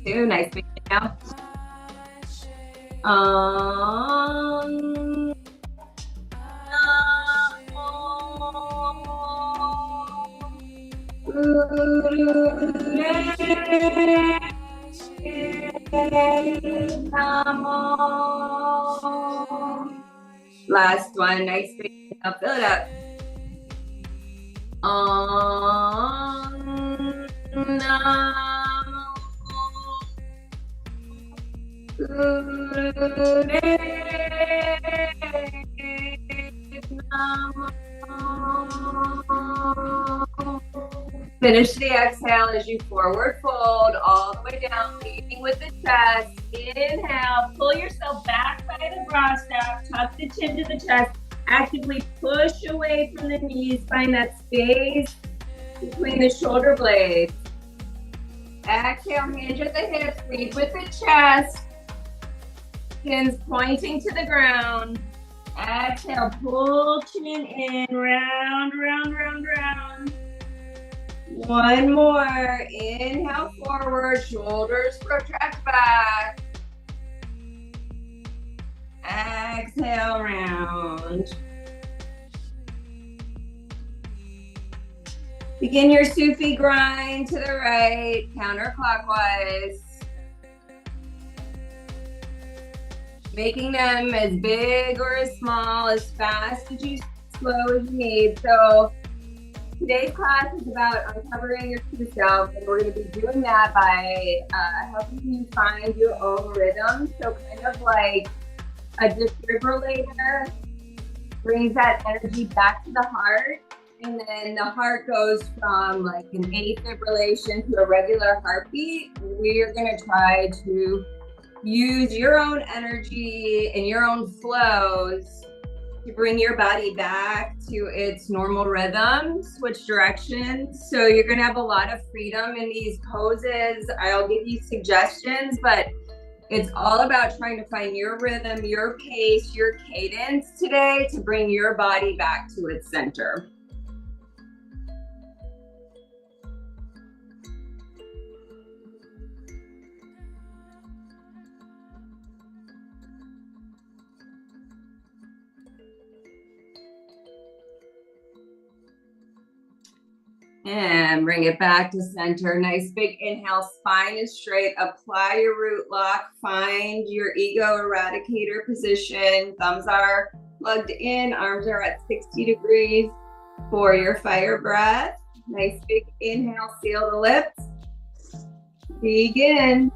Two, nice big inhale. Last one, nice big inhale, fill it up. Finish the exhale as you forward fold all the way down, leading with the chest. Inhale, pull yourself back by the bra strap, tuck the chin to the chest, actively push away from the knees, find that space between the shoulder blades. Exhale, hinge at the hips, lead with the chest, chins pointing to the ground. Exhale, pull chin in, round, round, round, round. One more, inhale forward, shoulders protract back. Exhale, round. Begin your Sufi grind to the right, counterclockwise. Making them as big or as small, as fast as you slow as you need. So today's class is about uncovering your true self, and we're going to be doing that by helping you find your own rhythm. So kind of like a defibrillator brings that energy back to the heart, and then the heart goes from like an afibrillation to a regular heartbeat. We're going to try to use your own energy and your own flows to bring your body back to its normal rhythm, switch directions. So you're going to have a lot of freedom in these poses. I'll give you suggestions, but it's all about trying to find your rhythm, your pace, your cadence today to bring your body back to its center. And bring it back to center. Nice big inhale, spine is straight. Apply your root lock. Find your ego eradicator position. Thumbs are plugged in, arms are at 60 degrees for your fire breath. Nice big inhale, seal the lips. Begin.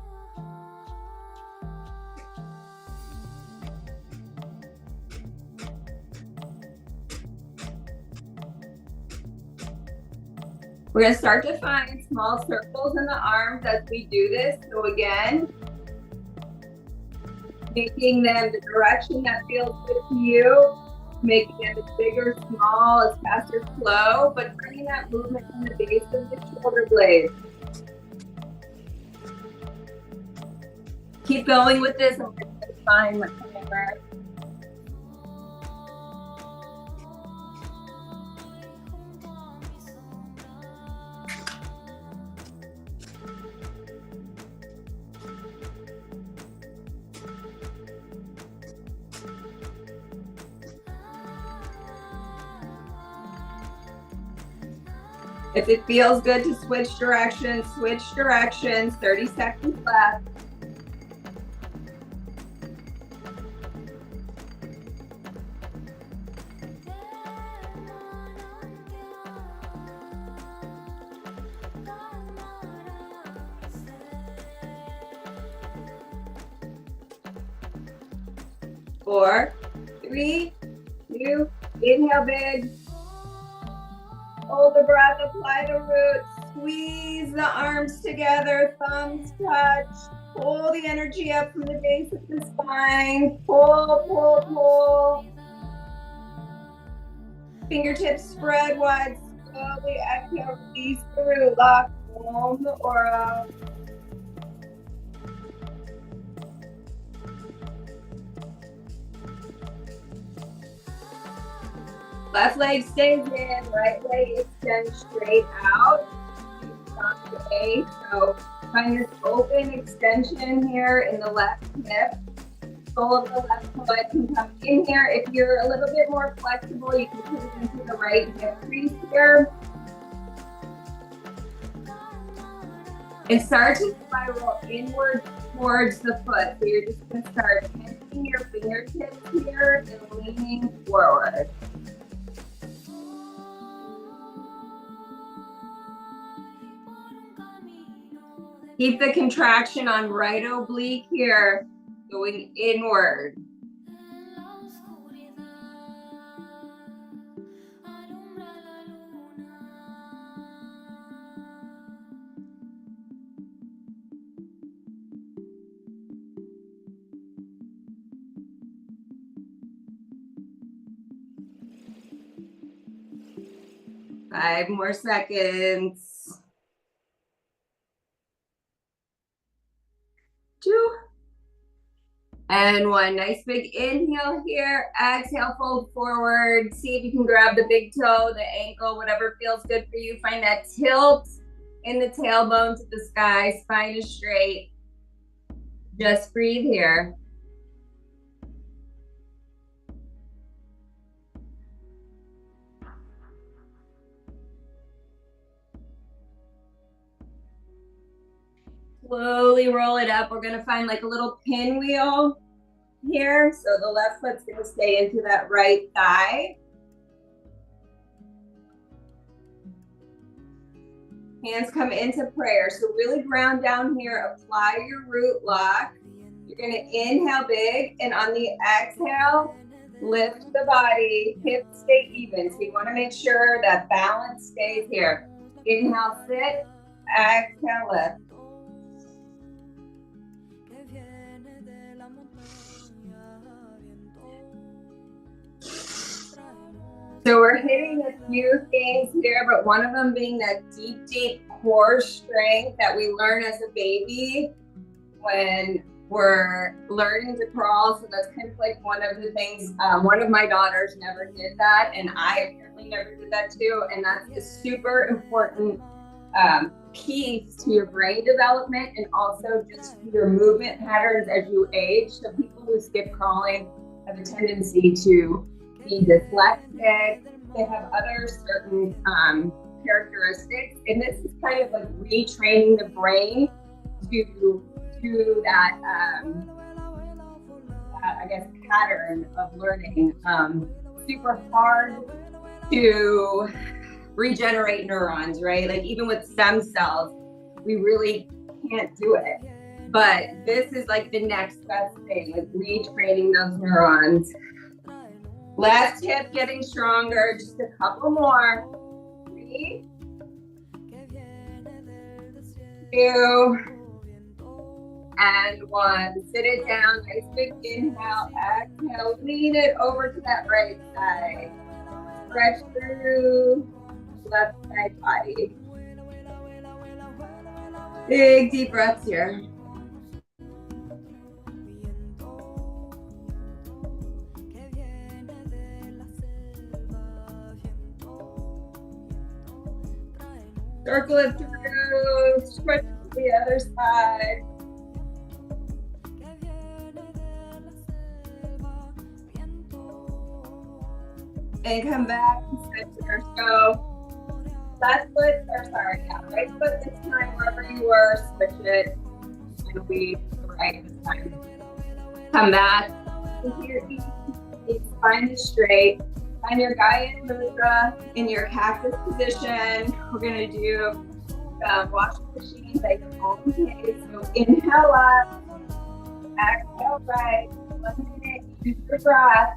We're going to start to find small circles in the arms as we do this. So again, making them the direction that feels good to you, making them as big or small, as fast or slow, but bringing that movement from the base of the shoulder blades. Keep going with this. I'm going to find my camera. If it feels good to switch directions, 30 seconds left. Four, three, two, inhale big. Hold the breath, apply the roots, squeeze the arms together, thumbs touch, pull the energy up from the base of the spine, pull, pull, pull. Fingertips spread wide, Slowly exhale, release the root lock, warm the aura. Left leg stays in, right leg extends straight out. So find this open extension here in the left hip. Sole of the left foot can come in here. If you're a little bit more flexible, you can put it into the right hip crease here. And start to spiral inward towards the foot. So you're just going to start tensioning your fingertips here and leaning forward. Keep the contraction on right oblique here, going inward. Five more seconds. 2 and 1. Nice big inhale here. Exhale, fold forward. See if you can grab the big toe, the ankle, whatever feels good for you. Find that tilt in the tailbone to the sky. Spine is straight. Just breathe here. Slowly roll it up. We're going to find like a little pinwheel here. So the left foot's going to stay into that right thigh. Hands come into prayer. So really ground down here. Apply your root lock. You're going to inhale big. And on the exhale, lift the body. Hips stay even. So you want to make sure that balance stays here. Inhale, sit. Exhale, lift. So we're hitting a few things here, but one of them being that deep, deep core strength that we learn as a baby when we're learning to crawl. So that's kind of like one of the things, one of my daughters never did that, and I apparently never did that too. And that's a super important piece to your brain development and also just your movement patterns as you age. So people who skip crawling have a tendency to be dyslexic. They have other certain characteristics, and this is kind of like retraining the brain to do that, I guess, pattern of learning. Super hard to regenerate neurons, right? Like even with stem cells, we really can't do it. But this is like the next best thing, like retraining those neurons. Left hip getting stronger, just a couple more. 3, 2, and 1. Sit it down, nice big inhale, exhale, lean it over to that right side. Stretch through left side body. Big deep breaths here. Circle it through, stretch to the other side. And come back to center. So left foot, or sorry, yeah, right foot this time, wherever you were, switch it. It'll be right this time. Come back into your feet, spine is straight. Find your Gaya Mudra in your cactus position. We're going to do washing machine like own pace. So inhale up, exhale right, 1 minute, use your breath.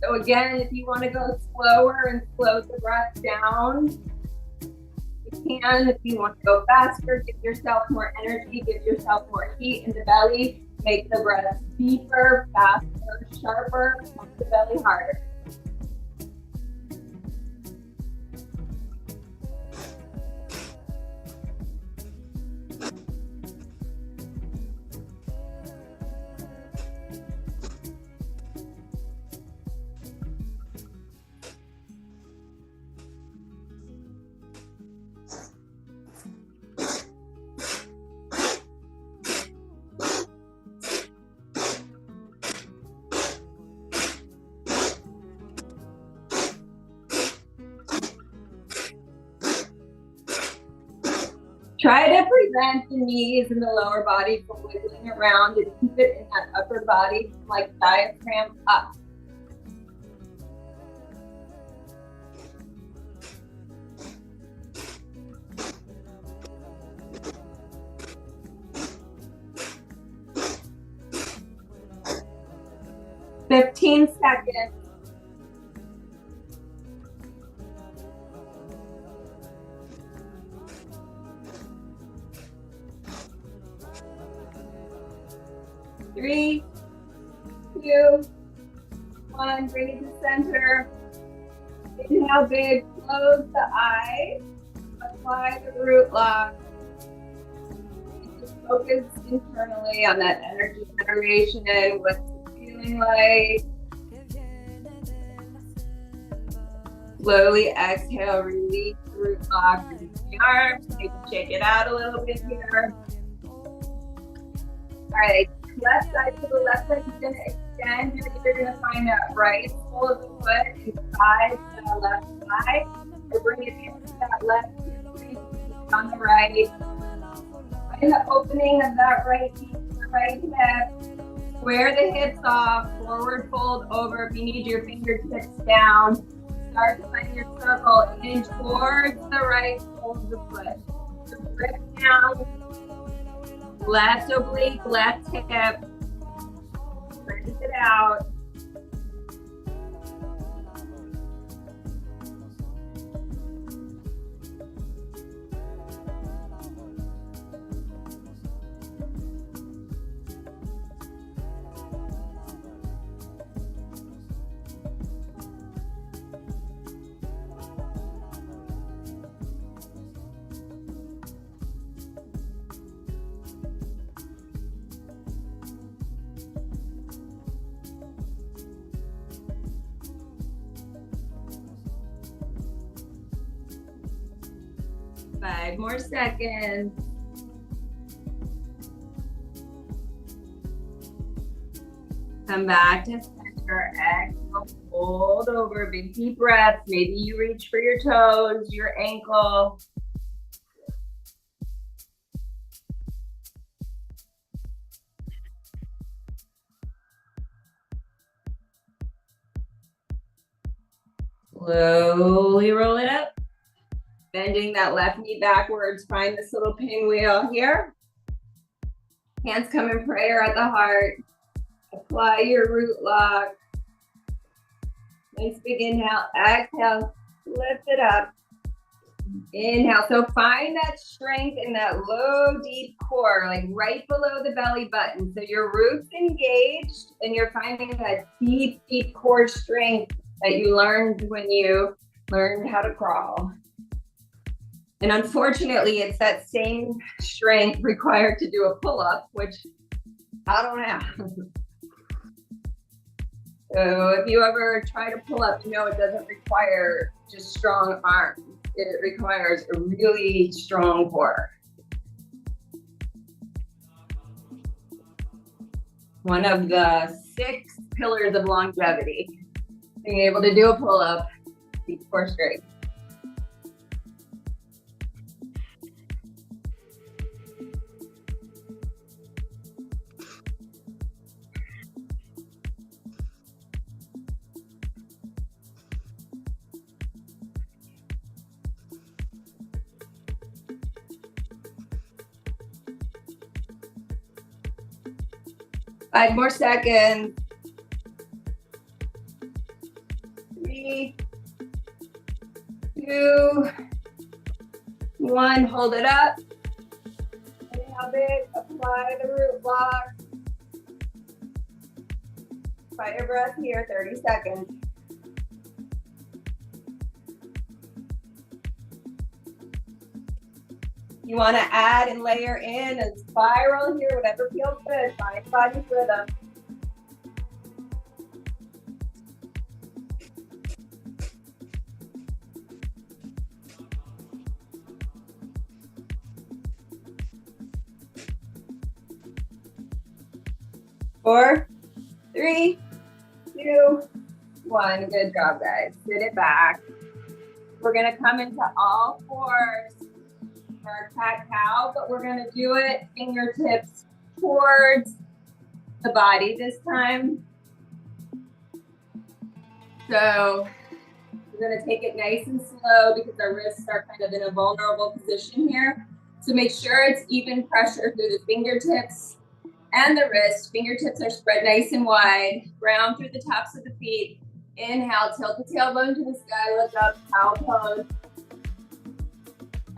So again, if you want to go slower and slow the breath down, you can. If you want to go faster, give yourself more energy, give yourself more heat in the belly. Make the breath deeper, faster, sharper, pump the belly harder. Try to prevent the knees and the lower body from wiggling around and keep it in that upper body, like diaphragm up. "15 seconds. Three, two, one. Bring it to center. Inhale big, close the eyes. Apply the root lock. Just focus internally on that energy generation. What's it feeling like? Slowly exhale, release the root lock. Release the arms. Maybe shake it out a little bit here. All right, left side to the left leg is going to extend. You're either going to find that right sole of the foot inside the left thigh, or bring it into that left hip on the right. Find the opening of that right knee to the right hip. Square the hips off, forward fold over. If you need your fingertips down, start to find your circle in towards the right sole of the foot. So grip down. Left oblique, left hip. Stretch it out. Five more seconds. Come back to center. Exhale, fold over. Big deep breaths. Maybe you reach for your toes, your ankle. Slowly roll it up. Bending that left knee backwards. Find this little pinwheel here. Hands come in prayer at the heart. Apply your root lock. Nice big inhale. Exhale. Lift it up. Inhale. So find that strength in that low, deep core, like right below the belly button. So your roots engaged and you're finding that deep, deep core strength that you learned when you learned how to crawl. And unfortunately, it's that same strength required to do a pull-up, which I don't have. So if you ever try to pull up, you know it doesn't require just strong arms. It requires a really strong core. One of the 6 pillars of longevity. Being able to do a pull-up, keep core straight. Five more seconds. 3, 2, 1. Hold it up. Inhale big. Apply the root block. Find your breath here. 30 seconds. You want to add and layer in and spiral here, whatever feels good. Find body's rhythm. Four, 3, 2, 1. Good job, guys. Sit it back. We're going to come into all fours. our cat-cow, but we're gonna do it fingertips towards the body this time. So we're gonna take it nice and slow because our wrists are kind of in a vulnerable position here. So make sure it's even pressure through the fingertips and the wrist. Fingertips are spread nice and wide. Ground through the tops of the feet. Inhale, tilt the tailbone to the sky, look up, cow pose.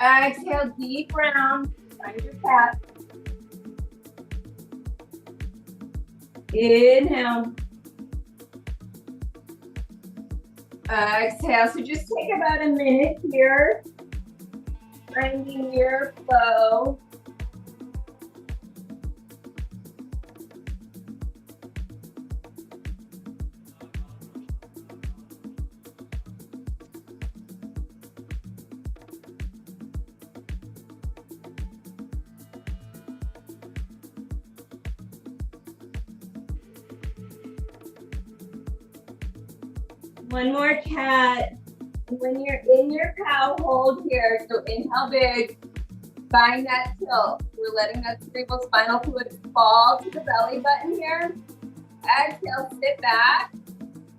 Exhale, deep round, find your cat. Inhale. Exhale, so just take about a minute here, finding your flow. One more cat. When you're in your cow, hold here. So inhale big, find that tilt. We're letting that cerebral spinal fluid fall to the belly button here. Exhale, sit back.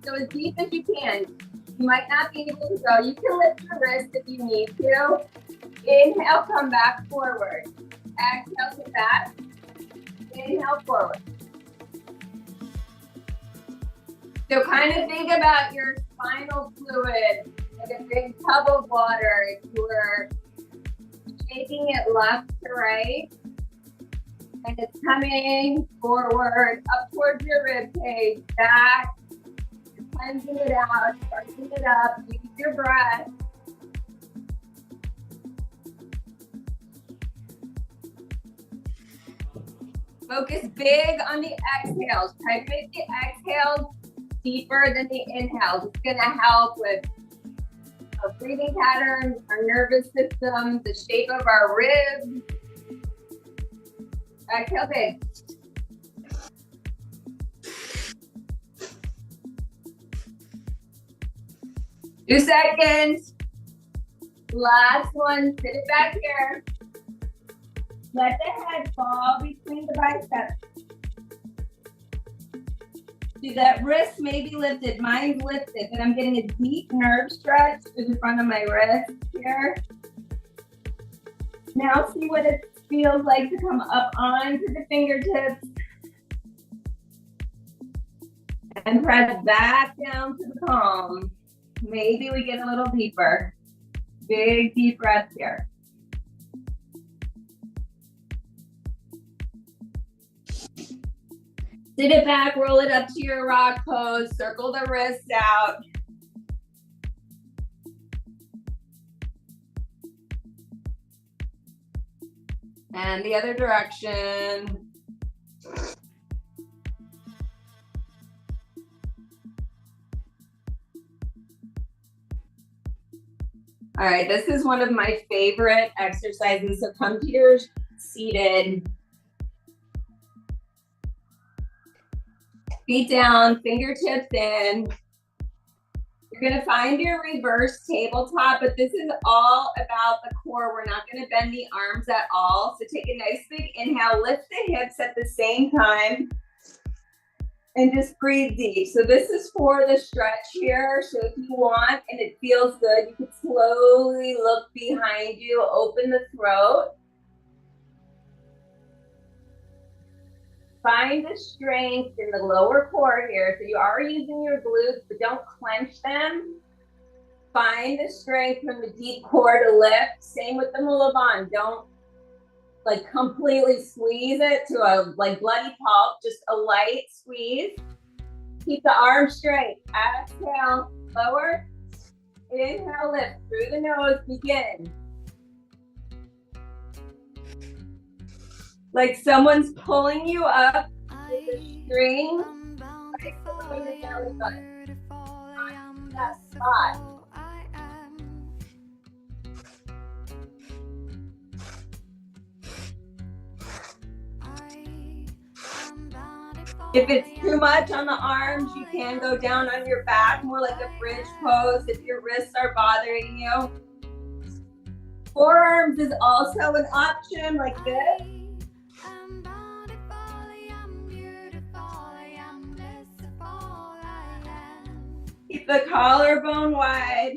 So as deep as you can. You might not be able to go. You can lift your wrist if you need to. Inhale, come back forward. Exhale, sit back. Inhale, forward. So kind of think about your spinal fluid like a big tub of water. If you were shaking it left to right, and it's coming forward, up towards your rib cage, back, cleansing it out, sparking it up, use your breath. Focus big on the exhales. Try to make the exhales deeper than the inhales. It's gonna help with our breathing patterns, our nervous system, the shape of our ribs. Exhale big. Two seconds. Last one, sit it back here. Let the head fall between the biceps. See, that wrist may be lifted, mine's lifted, but I'm getting a deep nerve stretch through the front of my wrist here. Now see what it feels like to come up onto the fingertips and press back down to the palm. Maybe we get a little deeper. Big deep breath here. Sit it back, roll it up to your rock pose, circle the wrists out. And the other direction. All right, this is one of my favorite exercises. So come to your seated. Feet down, fingertips in. You're gonna find your reverse tabletop, but this is all about the core. We're not gonna bend the arms at all. So take a nice big inhale, lift the hips at the same time, and just breathe deep. So this is for the stretch here. So if you want and it feels good, you can slowly look behind you, open the throat. Find the strength in the lower core here. So you are using your glutes, but don't clench them. Find the strength from the deep core to lift. Same with the Mulaban. Don't like completely squeeze it to a like bloody pulp, just a light squeeze. Keep the arms straight. Exhale, lower. Inhale, lift through the nose, begin. Like someone's pulling you up with a string. Right below your belly button. Find that spot. If it's too much on the arms, you can go down on your back, more like a bridge pose if your wrists are bothering you. Forearms is also an option, like this. Keep the collarbone wide.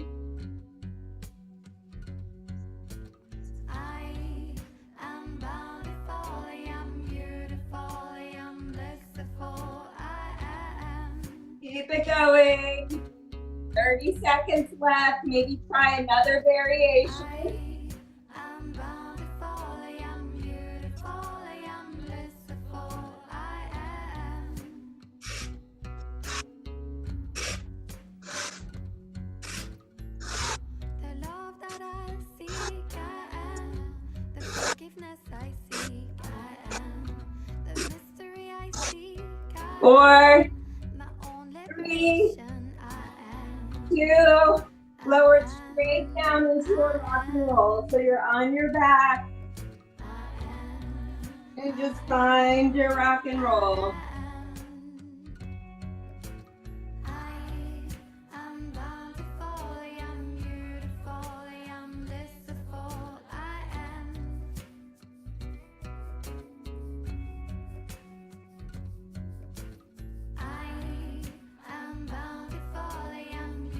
Keep it going. 30 seconds left. Maybe try another variation. Four, three, two, lower it straight down into a rock and roll. So you're on your back and just find your rock and roll.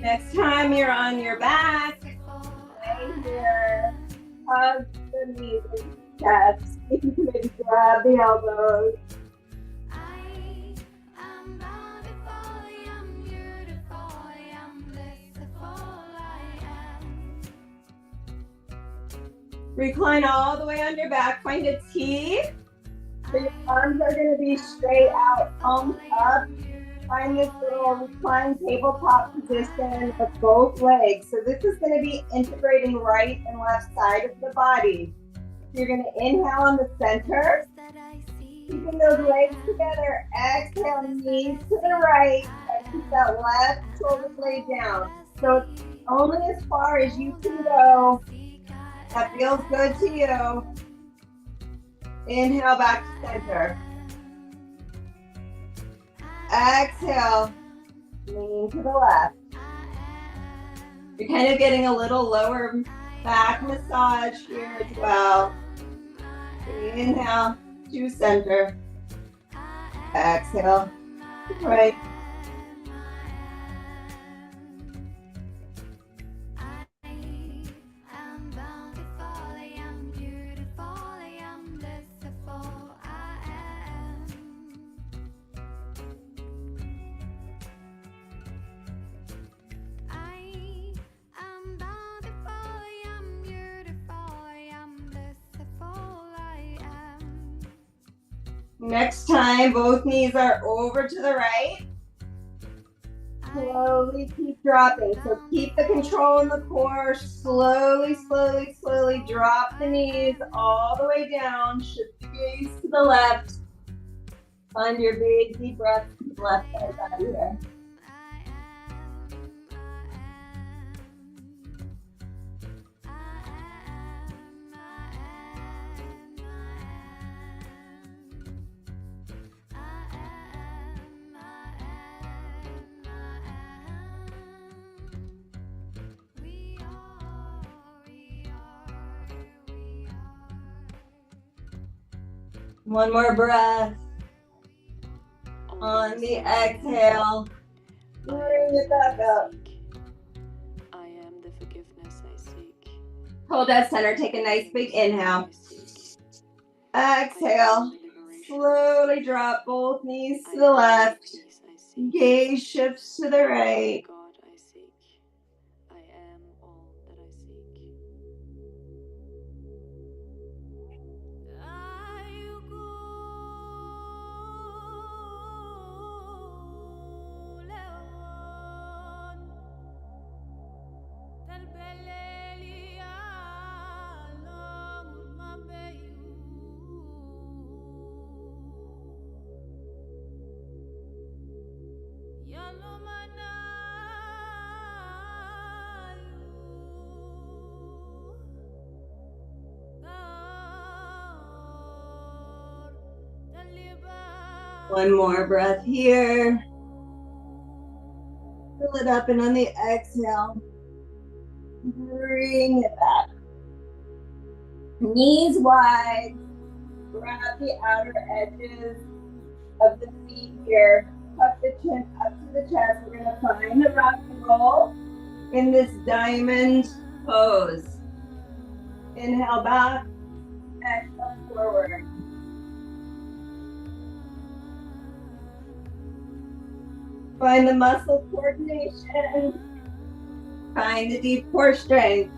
Next time you're on your back, lay here, hug the knees and chest. If you can maybe grab the elbows. Recline all the way on your back. Find a T. So your arms are going to be straight out, palms up. Find this little reclined tabletop position with both legs. So this is going to be integrating right and left side of the body. So you're going to inhale on the center, keeping those legs together. Exhale, knees to the right. Keep that left shoulder blade down. So it's only as far as you can go. That feels good to you. Inhale back to center. Exhale, lean to the left. You're kind of getting a little lower back massage here as well. Inhale to center. Exhale, right. Next time, both knees are over to the right. Slowly keep dropping. So keep the control in the core. Slowly, slowly, slowly drop the knees all the way down. Shift the gaze to the left. Find your big deep breath to the left side out here. One more breath. On the exhale, bring it back up. I am the forgiveness I seek. Hold at center. Take a nice big inhale. Exhale. Slowly drop both knees to the left. Gaze shifts to the right. God I seek. I am all that I seek. One more breath here. Fill it up, and on the exhale, bring it back. Knees wide. Grab the outer edges of the feet here. Tuck the chin up to the chest. We're going to find the rock and roll in this diamond pose. Inhale back, exhale forward. Find the muscle coordination. Find the deep core strength.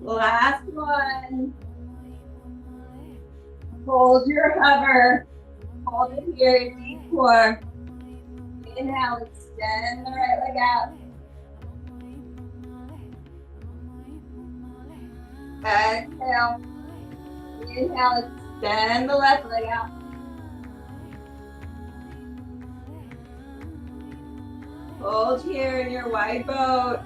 Last one. Hold your hover. Hold it here, deep core. Inhale, extend the right leg out. Exhale. Inhale, extend the left leg out. Hold here in your wide boat.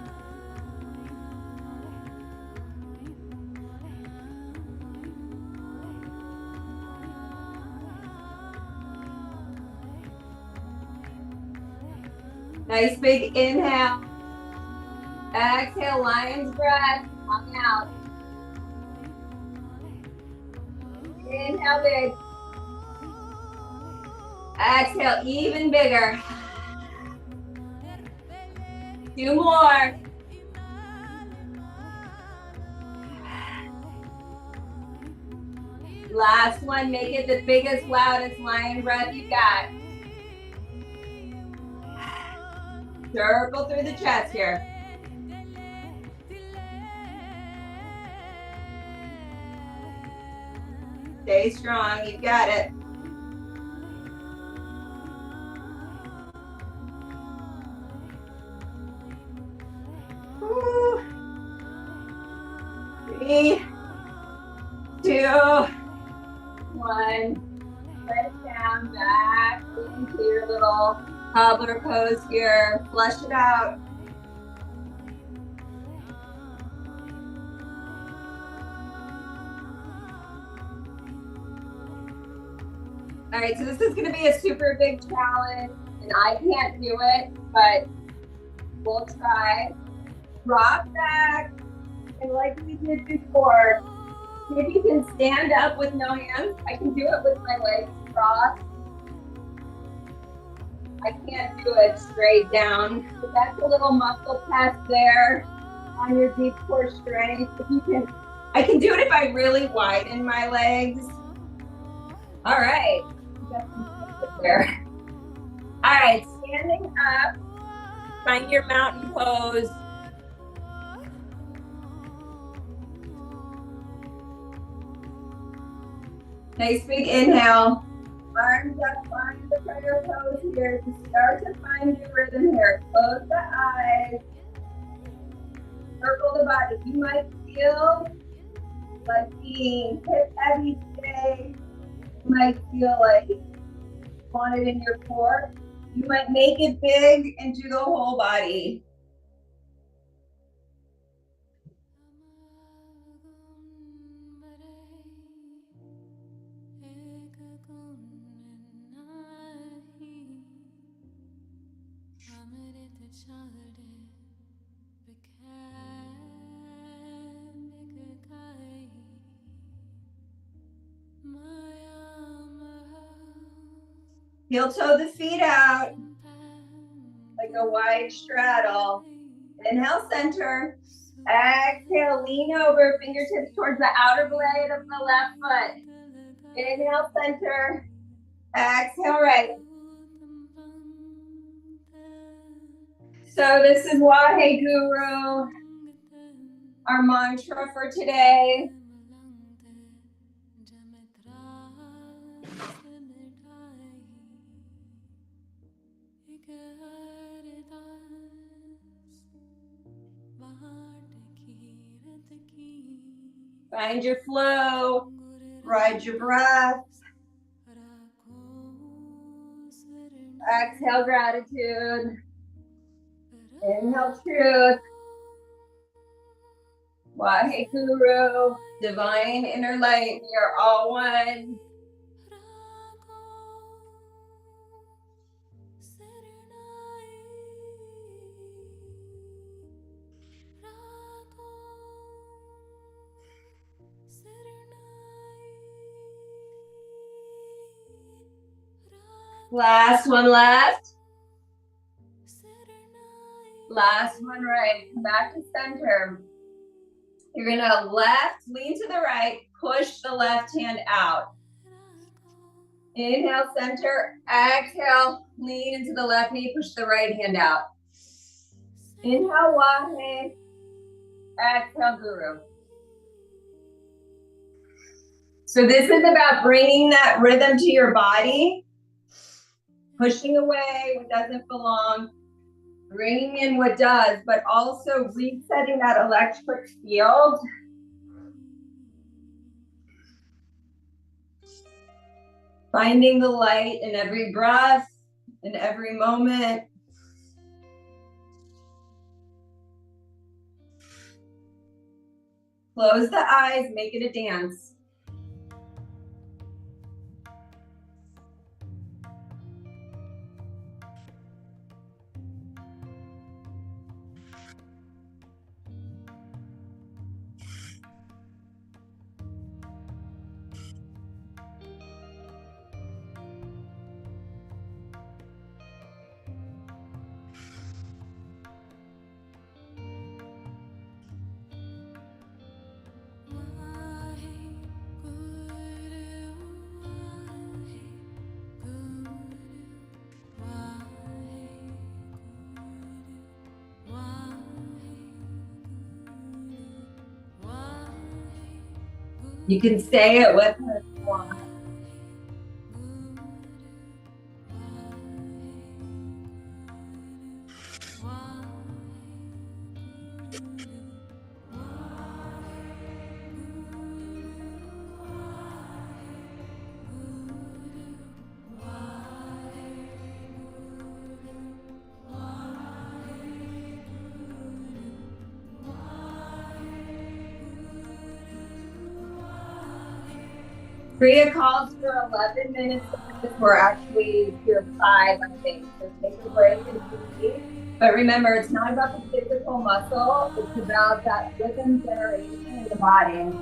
Nice big inhale. Exhale, lion's breath. Come out. Inhale big. Exhale, even bigger. 2 more. Last one, make it the biggest, loudest lion breath you got. Circle through the chest here. Stay strong, you got it. Woo. 3, 2, 1. Let it down, back into your little cobbler pose here. Flush it out. All right, so this is gonna be a super big challenge, and I can't do it, but we'll try. Rock back, and like we did before, see if you can stand up with no hands. I can do it with my legs crossed. I can't do it straight down, but that's a little muscle test there on your deep core strength. If you can, I can do it if I really widen my legs. All right. There. All right, standing up, find your mountain pose. Nice big inhale. Arms up, find the prayer pose here. To start to find your rhythm here. Close the eyes. Circle the body. You might feel like being hip heavy today. You might feel like you want it in your core. You might make it big and do the whole body. Heel toe the feet out like a wide straddle. Inhale, center. Exhale, lean over, fingertips towards the outer blade of the left foot. Inhale, center. Exhale, right. So this is Wahe Guru, our mantra for today. Find your flow, ride your breath. Exhale, gratitude. Inhale, truth. Waheguru, divine inner light, we are all one. Last one left. Last one right. Come back to center. You're gonna lean to the right, push the left hand out. Inhale, center, exhale, lean into the left knee, push the right hand out. Inhale, Wahe, exhale, Guru. So this is about bringing that rhythm to your body, pushing away what doesn't belong, bringing in what does, but also resetting that electric field. Finding the light in every breath, in every moment. Close the eyes, make it a dance. You can say it with her if you want. Kriya calls for 11 minutes. We're actually here 5, I think. So take a break and breathe. But remember, it's not about the physical muscle. It's about that rhythm generation in the body.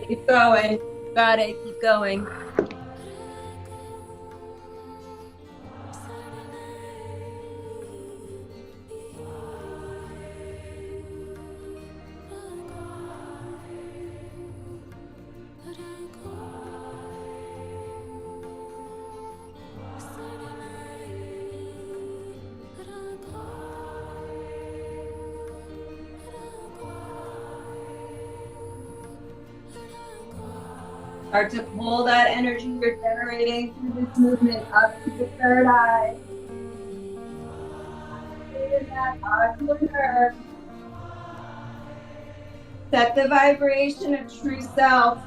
Keep going. Got it. Keep going. Start to pull that energy you're generating through this movement up to the third eye. Activate that ocular nerve. Set the vibration of true self.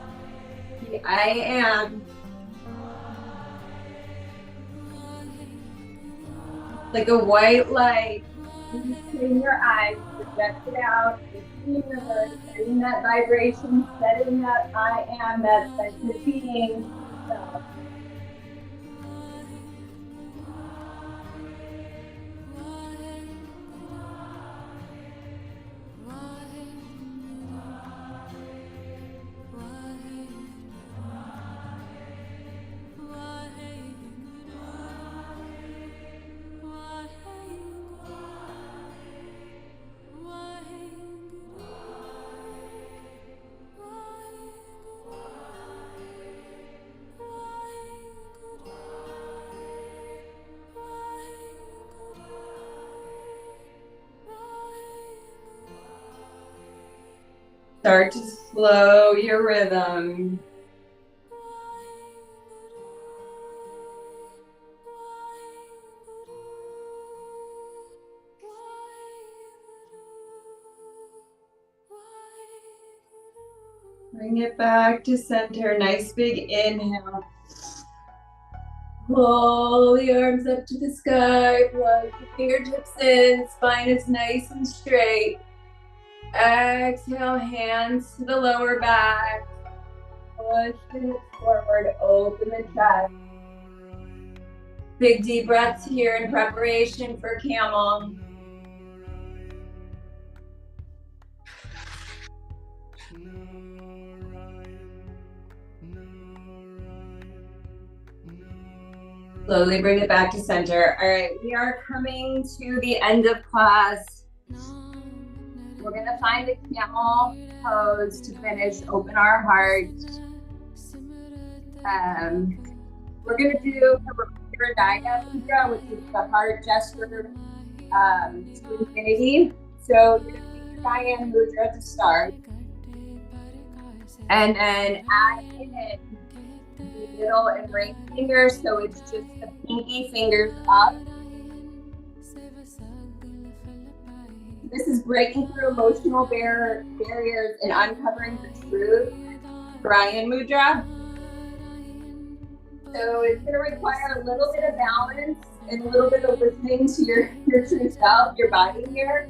The I am. Like a white light. closing your eyes, project it out into the universe, setting that vibration, setting that I am, that sense of being yourself. Start to slow your rhythm. Bring it back to center. Nice big inhale. Pull the arms up to the sky. Plug the fingertips in. Spine is nice and straight. Exhale, hands to the lower back. Push the hips forward. Open the chest. Big deep breaths here in preparation for camel. Slowly bring it back to center. All right, we are coming to the end of class. We're gonna find a camel pose to finish, open our heart. We're gonna do Kriya Yoga, which is the heart gesture to infinity. So you're gonna do your Diane Mudra to start. And then add in the middle and ring fingers, so it's just the pinky fingers up. This is breaking through emotional barriers and uncovering the truth. Kriya Mudra. So it's going to require a little bit of balance and a little bit of listening to your true self, your body here.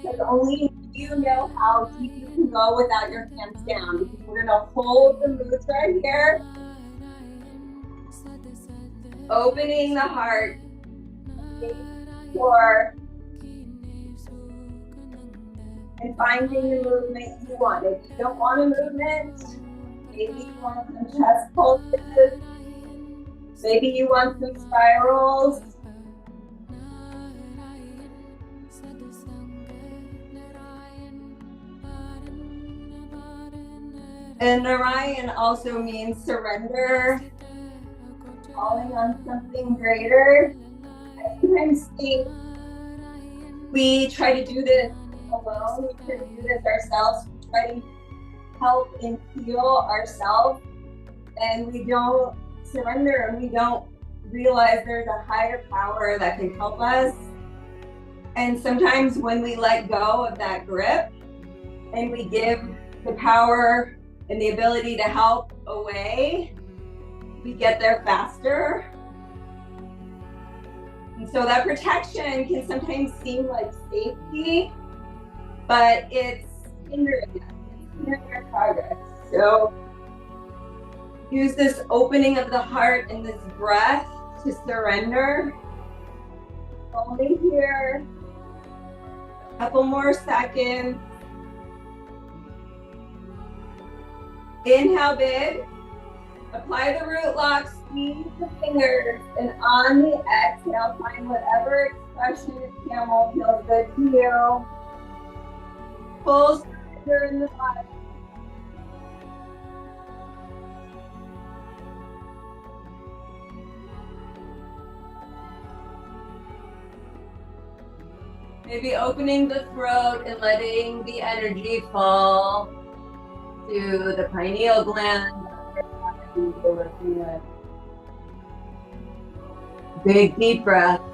Because only you know how deep you can go without your hands down. Because we're going to hold the mudra here. Opening the heart. For and finding the movement you want. If you don't want a movement, maybe you want some chest pulses, maybe you want some spirals. And Narayan also means surrender, calling on something greater. I sometimes think we try to do this alone, we try to do this ourselves, we try to help and heal ourselves, and we don't surrender and we don't realize there's a higher power that can help us. And sometimes when we let go of that grip and we give the power and the ability to help away, we get there faster. And so that protection can sometimes seem like safety, but it's hindering us, it's hindering our progress. So use this opening of the heart and this breath to surrender. Only here, a couple more seconds. Inhale big, apply the root lock, squeeze the fingers, and on the exhale, find whatever expression of camel feels good to you. Full surrender in the body. Maybe opening the throat and letting the energy fall to the pineal gland. Big deep breaths.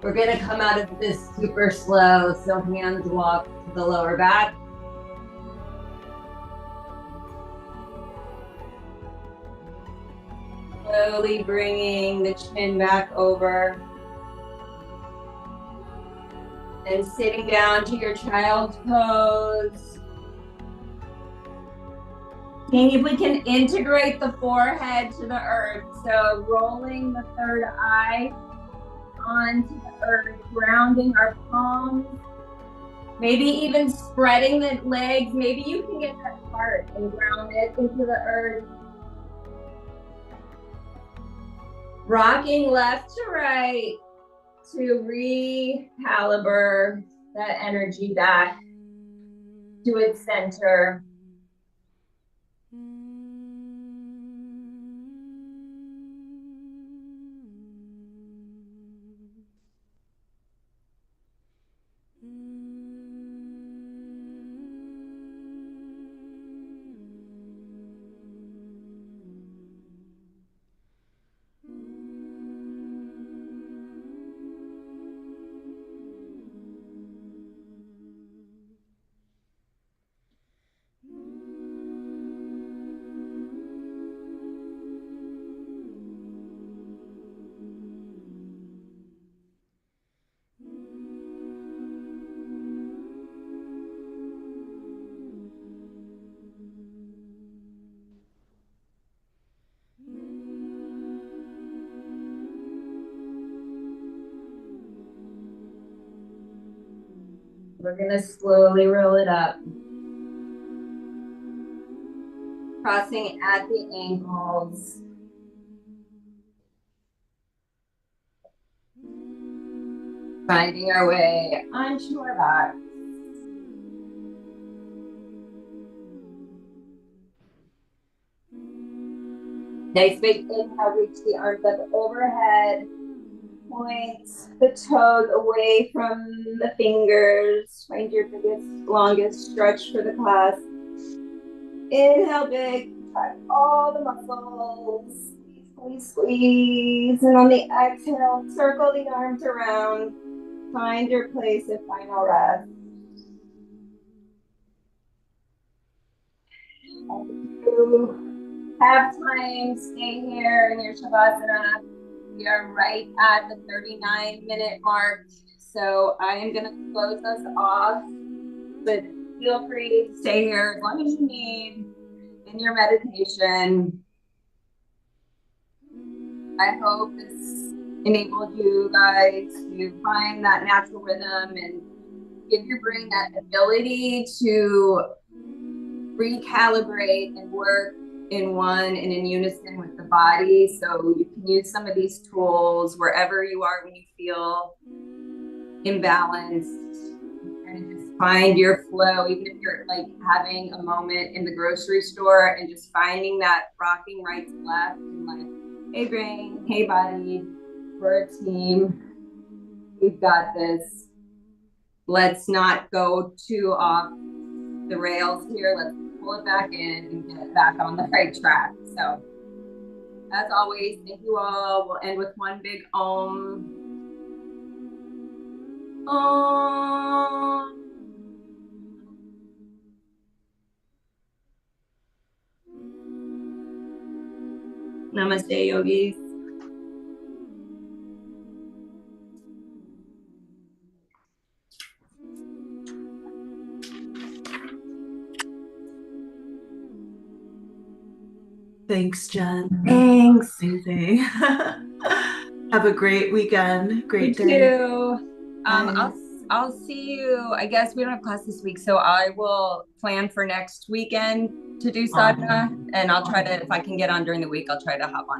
We're going to come out of this super slow, so hands walk to the lower back. Slowly bringing the chin back over and sitting down to your child's pose. Seeing if we can integrate the forehead to the earth. So rolling the third eye onto the earth, grounding our palms, maybe even spreading the legs. Maybe you can get that heart and ground it into the earth. Rocking left to right to recalibrate that energy back to its center. We're going to slowly roll it up. Crossing at the ankles. Finding our way onto our back. Nice big inhale, reach the arms up overhead. Point the toes away from the fingers. Find your biggest, longest stretch for the class. Inhale big, track all the muscles. Squeeze, squeeze. And on the exhale, circle the arms around. Find your place of final rest. If you have time, stay here in your Shavasana. We are right at the 39-minute mark. So I am going to close us off, but feel free to stay here as long as you need in your meditation. I hope this enabled you guys to find that natural rhythm and give your brain that ability to recalibrate and work in one and in unison with the body. So you can use some of these tools wherever you are when you feel imbalanced, and just find your flow, even if you're like having a moment in the grocery store and just finding that rocking right to left and like, hey brain, hey body, we're a team, we've got this. Let's not go too off the rails here. Let's pull it back in and get back on the right track. So as always, thank you all. We'll end with one big Om. Om. Namaste, yogis. Thanks, Jen. Thanks. Amazing. Have a great weekend. Great day. You too. I'll see you. I guess we don't have class this week, so I will plan for next weekend to do sadhana, and I'll try to, if I can get on during the week, I'll try to hop on.